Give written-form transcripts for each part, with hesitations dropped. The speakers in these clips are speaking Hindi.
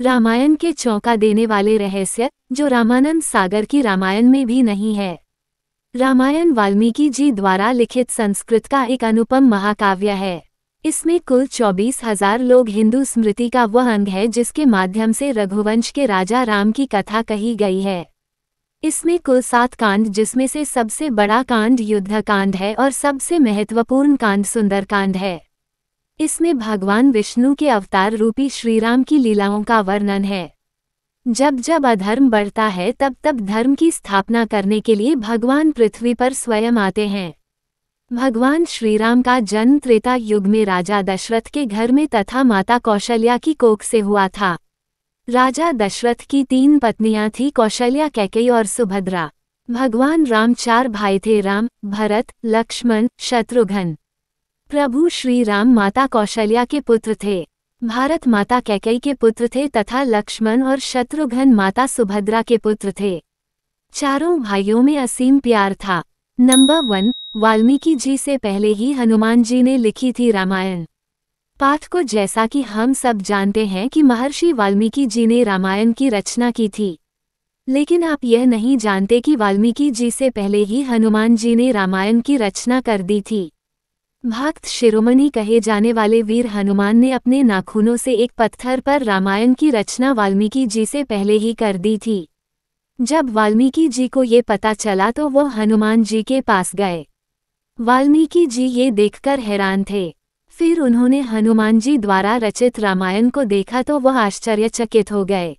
रामायण के चौंका देने वाले रहस्य जो रामानंद सागर की रामायण में भी नहीं है। रामायण वाल्मीकि जी द्वारा लिखित संस्कृत का एक अनुपम महाकाव्य है। इसमें कुल 24,000 लोग हिंदू स्मृति का वह अंग है जिसके माध्यम से रघुवंश के राजा राम की कथा कही गई है। इसमें कुल 7 कांड जिसमें से सबसे बड़ा कांड युद्ध कांड है और सबसे महत्वपूर्ण कांड सुंदर कांड है। इसमें भगवान विष्णु के अवतार रूपी श्रीराम की लीलाओं का वर्णन है। जब जब अधर्म बढ़ता है तब तब धर्म की स्थापना करने के लिए भगवान पृथ्वी पर स्वयं आते हैं। भगवान श्रीराम का जन्म त्रेता युग में राजा दशरथ के घर में तथा माता कौशल्या की कोख से हुआ था। राजा दशरथ की 3 पत्नियां थीं, कौशल्या, कैकेयी और सुभद्रा। भगवान राम 4 भाई थे, राम, भरत, लक्ष्मण, शत्रुघ्न। प्रभु श्री राम माता कौशल्या के पुत्र थे, भारत माता कैकेयी के पुत्र थे तथा लक्ष्मण और शत्रुघ्न माता सुभद्रा के पुत्र थे। चारों भाइयों में असीम प्यार था। नंबर 1, वाल्मीकि जी से पहले ही हनुमान जी ने लिखी थी रामायण। पाठ को जैसा कि हम सब जानते हैं कि महर्षि वाल्मीकि जी ने रामायण की रचना की थी, लेकिन आप यह नहीं जानते कि वाल्मीकि जी से पहले ही हनुमान जी ने रामायण की रचना कर दी थी। भक्त शिरोमणि कहे जाने वाले वीर हनुमान ने अपने नाखूनों से एक पत्थर पर रामायण की रचना वाल्मीकि जी से पहले ही कर दी थी। जब वाल्मीकि जी को ये पता चला तो वह हनुमान जी के पास गए। वाल्मीकि जी ये देखकर हैरान थे। फिर उन्होंने हनुमान जी द्वारा रचित रामायण को देखा तो वह आश्चर्यचकित हो गए।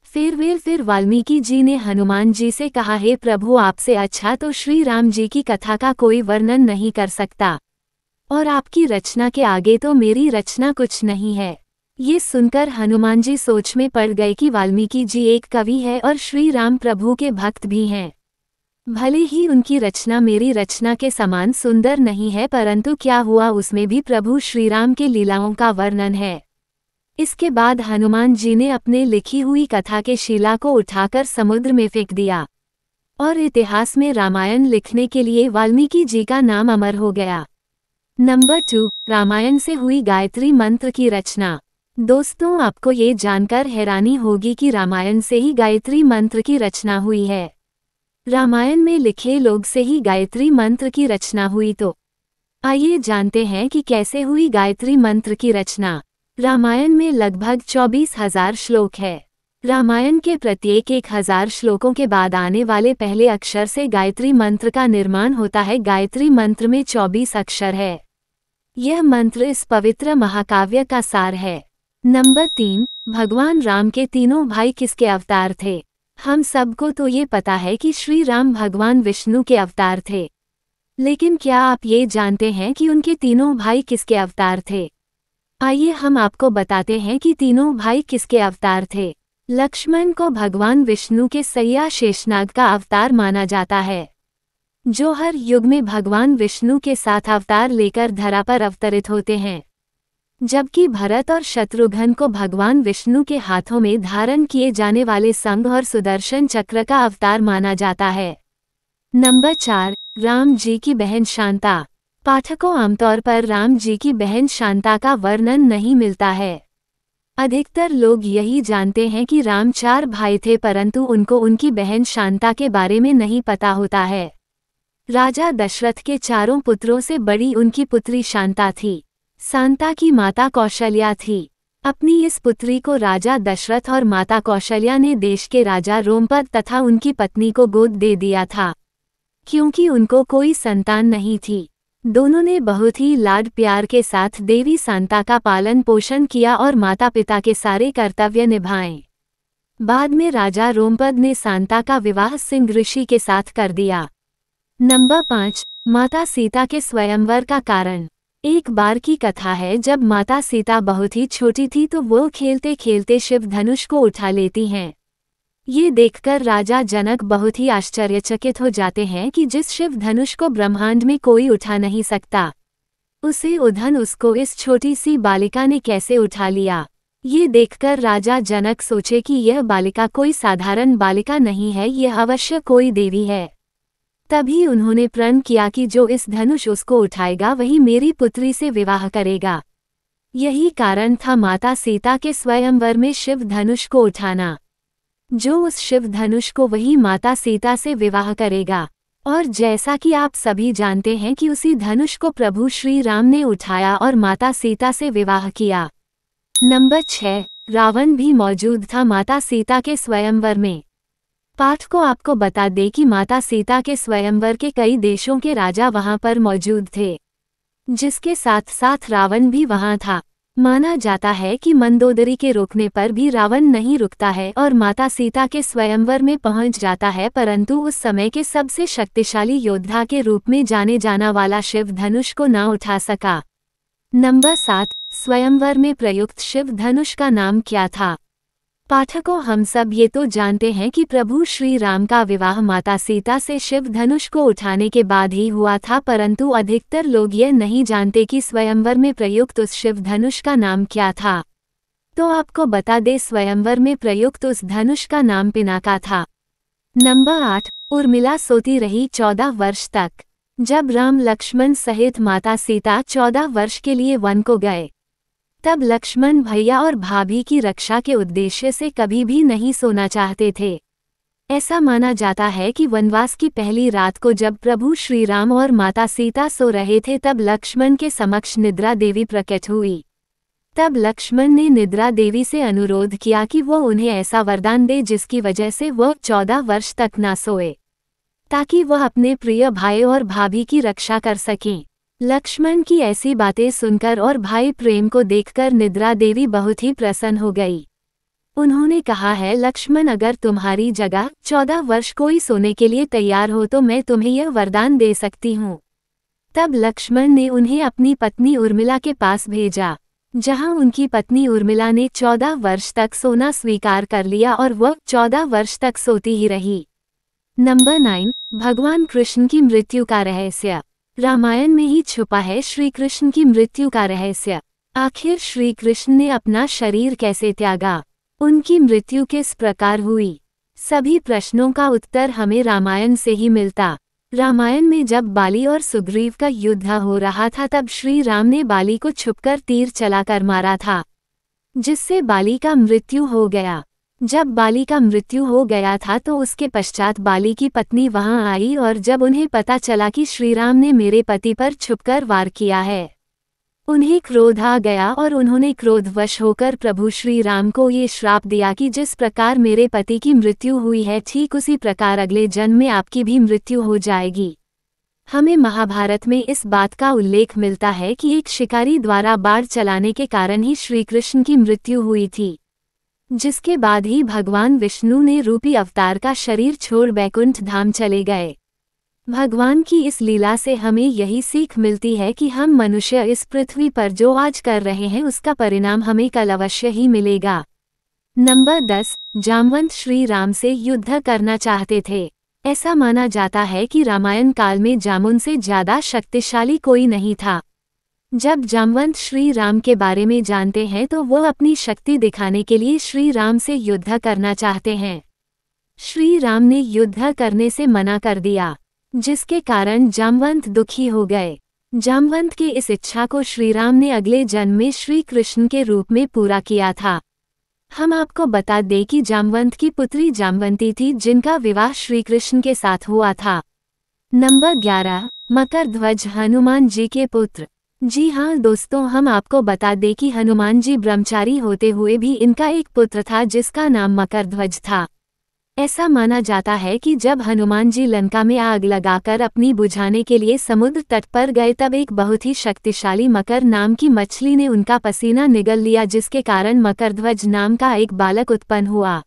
फिर वाल्मीकि जी ने हनुमान जी से कहा, हे प्रभु, आपसे अच्छा तो श्री राम जी की कथा का कोई वर्णन नहीं कर सकता, और आपकी रचना के आगे तो मेरी रचना कुछ नहीं है। ये सुनकर हनुमान जी सोच में पड़ गए कि वाल्मीकि जी एक कवि है और श्री राम प्रभु के भक्त भी हैं। भले ही उनकी रचना मेरी रचना के समान सुंदर नहीं है, परंतु क्या हुआ, उसमें भी प्रभु श्री राम के लीलाओं का वर्णन है। इसके बाद हनुमान जी ने अपने लिखी हुई कथा के शिला को उठाकर समुद्र में फेंक दिया और इतिहास में रामायण लिखने के लिए वाल्मीकि जी का नाम अमर हो गया। नंबर 2, रामायण से हुई गायत्री मंत्र की रचना। दोस्तों, आपको ये जानकर हैरानी होगी कि रामायण से ही गायत्री मंत्र की रचना हुई है। रामायण में लिखे लोग से ही गायत्री मंत्र की रचना हुई, तो आइए जानते हैं कि कैसे हुई गायत्री मंत्र की रचना। रामायण में लगभग 24,000 श्लोक है। रामायण के प्रत्येक 1,000 श्लोकों के बाद आने वाले पहले अक्षर से गायत्री मंत्र का निर्माण होता है। गायत्री मंत्र में 24 अक्षर है। यह मंत्र इस पवित्र महाकाव्य का सार है। नंबर 3, भगवान राम के तीनों भाई किसके अवतार थे? हम सबको तो ये पता है कि श्री राम भगवान विष्णु के अवतार थे, लेकिन क्या आप ये जानते हैं कि उनके तीनों भाई किसके अवतार थे? आइए हम आपको बताते हैं कि तीनों भाई किसके अवतार थे। लक्ष्मण को भगवान विष्णु के सैया शेषनाग का अवतार माना जाता है, जो हर युग में भगवान विष्णु के साथ अवतार लेकर धरा पर अवतरित होते हैं। जबकि भरत और शत्रुघ्न को भगवान विष्णु के हाथों में धारण किए जाने वाले शंख और सुदर्शन चक्र का अवतार माना जाता है। नंबर 4, राम जी की बहन शांता। पाठकों, आमतौर पर राम जी की बहन शांता का वर्णन नहीं मिलता है। अधिकतर लोग यही जानते हैं कि राम 4 भाई थे, परंतु उनको उनकी बहन शांता के बारे में नहीं पता होता है। राजा दशरथ के 4 पुत्रों से बड़ी उनकी पुत्री शांता थी। शांता की माता कौशल्या थी। अपनी इस पुत्री को राजा दशरथ और माता कौशल्या ने देश के राजा रोमपद तथा उनकी पत्नी को गोद दे दिया था, क्योंकि उनको कोई संतान नहीं थी। दोनों ने बहुत ही लाड प्यार के साथ देवी शांता का पालन पोषण किया और माता पिता के सारे कर्तव्य निभाए। बाद में राजा रोमपद ने शांता का विवाह सिंह ऋषि के साथ कर दिया। नंबर 5, माता सीता के स्वयंवर का कारण। एक बार की कथा है, जब माता सीता बहुत ही छोटी थी तो वो खेलते खेलते शिव धनुष को उठा लेती हैं। ये देखकर राजा जनक बहुत ही आश्चर्यचकित हो जाते हैं कि जिस शिव धनुष को ब्रह्मांड में कोई उठा नहीं सकता, उसे उधन उसको इस छोटी सी बालिका ने कैसे उठा लिया। ये देखकर राजा जनक सोचे कि यह बालिका कोई साधारण बालिका नहीं है, यह अवश्य कोई देवी है। तभी उन्होंने प्रण किया कि जो इस धनुष उसको उठाएगा वही मेरी पुत्री से विवाह करेगा। यही कारण था माता सीता के स्वयंवर में शिव धनुष को उठाना। जो उस शिव धनुष को वही माता सीता से विवाह करेगा। और जैसा कि आप सभी जानते हैं कि उसी धनुष को प्रभु श्री राम ने उठाया और माता सीता से विवाह किया। नंबर 6, रावण भी मौजूद था माता सीता के स्वयंवर में। पाठ को आपको बता दे कि माता सीता के स्वयंवर के कई देशों के राजा वहां पर मौजूद थे, जिसके साथ साथ रावण भी वहां था। माना जाता है कि मंदोदरी के रोकने पर भी रावण नहीं रुकता है और माता सीता के स्वयंवर में पहुंच जाता है, परंतु उस समय के सबसे शक्तिशाली योद्धा के रूप में जाने जाना वाला शिव धनुष को ना उठा सका। नंबर 7, स्वयंवर में प्रयुक्त शिव धनुष का नाम क्या था? पाठकों, हम सब ये तो जानते हैं कि प्रभु श्री राम का विवाह माता सीता से शिव धनुष को उठाने के बाद ही हुआ था, परंतु अधिकतर लोग ये नहीं जानते कि स्वयंवर में प्रयुक्त उस शिव धनुष का नाम क्या था। तो आपको बता दे, स्वयंवर में प्रयुक्त उस धनुष का नाम पिनाका था। नंबर 8, उर्मिला सोती रही 14 वर्ष तक। जब राम लक्ष्मण सहित माता सीता 14 वर्ष के लिए वन को गए, तब लक्ष्मण भैया और भाभी की रक्षा के उद्देश्य से कभी भी नहीं सोना चाहते थे। ऐसा माना जाता है कि वनवास की पहली रात को जब प्रभु श्री राम और माता सीता सो रहे थे, तब लक्ष्मण के समक्ष निद्रा देवी प्रकट हुई। तब लक्ष्मण ने निद्रा देवी से अनुरोध किया कि वो उन्हें ऐसा वरदान दे जिसकी वजह से वो 14 वर्ष तक ना सोए, ताकि वह अपने प्रिय भाई और भाभी की रक्षा कर सकें। लक्ष्मण की ऐसी बातें सुनकर और भाई प्रेम को देखकर निद्रा देवी बहुत ही प्रसन्न हो गई। उन्होंने कहा है, लक्ष्मण, अगर तुम्हारी जगह 14 वर्ष कोई सोने के लिए तैयार हो तो मैं तुम्हें यह वरदान दे सकती हूँ। तब लक्ष्मण ने उन्हें अपनी पत्नी उर्मिला के पास भेजा, जहाँ उनकी पत्नी उर्मिला ने 14 वर्ष तक सोना स्वीकार कर लिया और वह 14 वर्ष तक सोती ही रही। नंबर 9, भगवान कृष्ण की मृत्यु का रहस्य। रामायण में ही छुपा है श्री कृष्ण की मृत्यु का रहस्य। आखिर श्री कृष्ण ने अपना शरीर कैसे त्यागा? उनकी मृत्यु किस प्रकार हुई? सभी प्रश्नों का उत्तर हमें रामायण से ही मिलता। रामायण में जब बाली और सुग्रीव का युद्ध हो रहा था, तब श्री राम ने बाली को छुपकर तीर चलाकर मारा था, जिससे बाली का मृत्यु हो गया। जब बाली का मृत्यु हो गया था तो उसके पश्चात बाली की पत्नी वहां आई, और जब उन्हें पता चला कि श्री राम ने मेरे पति पर छुपकर वार किया है, उन्हें क्रोध आ गया और उन्होंने क्रोधवश होकर प्रभु श्री राम को ये श्राप दिया कि जिस प्रकार मेरे पति की मृत्यु हुई है, ठीक उसी प्रकार अगले जन्म में आपकी भी मृत्यु हो जाएगी। हमें महाभारत में इस बात का उल्लेख मिलता है कि एक शिकारी द्वारा बाढ़ चलाने के कारण ही श्री कृष्ण की मृत्यु हुई थी, जिसके बाद ही भगवान विष्णु ने रूपी अवतार का शरीर छोड़ बैकुंठ धाम चले गए। भगवान की इस लीला से हमें यही सीख मिलती है कि हम मनुष्य इस पृथ्वी पर जो आज कर रहे हैं, उसका परिणाम हमें कल अवश्य ही मिलेगा। नंबर 10, जामवंत श्री राम से युद्ध करना चाहते थे। ऐसा माना जाता है कि रामायण काल में जामुन से ज्यादा शक्तिशाली कोई नहीं था। जब जामवंत श्री राम के बारे में जानते हैं तो वो अपनी शक्ति दिखाने के लिए श्री राम से युद्ध करना चाहते हैं। श्री राम ने युद्ध करने से मना कर दिया, जिसके कारण जामवंत दुखी हो गए। जामवंत की इस इच्छा को श्री राम ने अगले जन्म में श्री कृष्ण के रूप में पूरा किया था। हम आपको बता दें कि जामवंत की पुत्री जामवंती थी, जिनका विवाह श्री कृष्ण के साथ हुआ था। नंबर 11, मकरध्वज हनुमान जी के पुत्र। जी हाँ दोस्तों, हम आपको बता दें कि हनुमान जी ब्रह्मचारी होते हुए भी इनका एक पुत्र था, जिसका नाम मकरध्वज था। ऐसा माना जाता है कि जब हनुमान जी लंका में आग लगाकर अपनी बुझाने के लिए समुद्र तट पर गए, तब एक बहुत ही शक्तिशाली मकर नाम की मछली ने उनका पसीना निगल लिया, जिसके कारण मकरध्वज नाम का एक बालक उत्पन्न हुआ।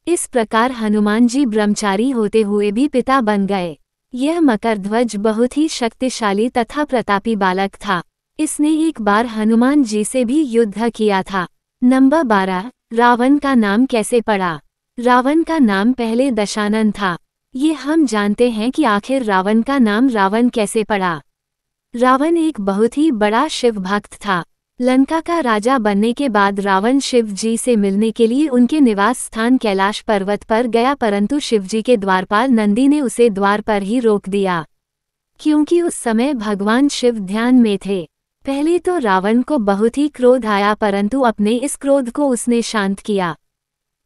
इस प्रकार हनुमान जी ब्रह्मचारी होते हुए भी पिता बन गए। यह मकरध्वज बहुत ही शक्तिशाली तथा प्रतापी बालक था। इसने एक बार हनुमान जी से भी युद्ध किया था। नंबर 12, रावण का नाम कैसे पड़ा? रावण का नाम पहले दशानन था। ये हम जानते हैं कि आखिर रावण का नाम रावण कैसे पड़ा। रावण एक बहुत ही बड़ा शिव भक्त था। लंका का राजा बनने के बाद रावण शिव जी से मिलने के लिए उनके निवास स्थान कैलाश पर्वत पर गया, परंतु शिव जी के द्वारपाल नंदी ने उसे द्वार पर ही रोक दिया, क्योंकि उस समय भगवान शिव ध्यान में थे पहले तो रावण को बहुत ही क्रोध आया, परंतु अपने इस क्रोध को उसने शांत किया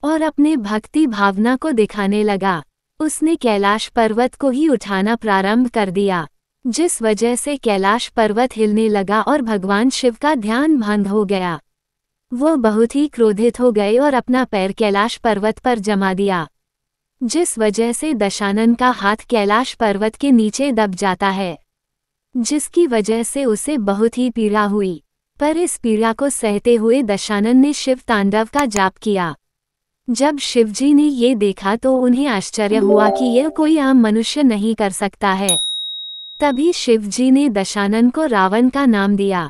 और अपने भक्ति भावना को दिखाने लगा। उसने कैलाश पर्वत को ही उठाना प्रारंभ कर दिया, जिस वजह से कैलाश पर्वत हिलने लगा और भगवान शिव का ध्यान भंग हो गया। वो बहुत ही क्रोधित हो गए और अपना पैर कैलाश पर्वत पर जमा दिया, जिस वजह से दशानन का हाथ कैलाश पर्वत के नीचे दब जाता है, जिसकी वजह से उसे बहुत ही पीड़ा हुई। पर इस पीड़ा को सहते हुए दशानन ने शिव तांडव का जाप किया। जब शिवजी ने ये देखा तो उन्हें आश्चर्य हुआ कि यह कोई आम मनुष्य नहीं कर सकता है। तभी शिवजी ने दशानन को रावण का नाम दिया।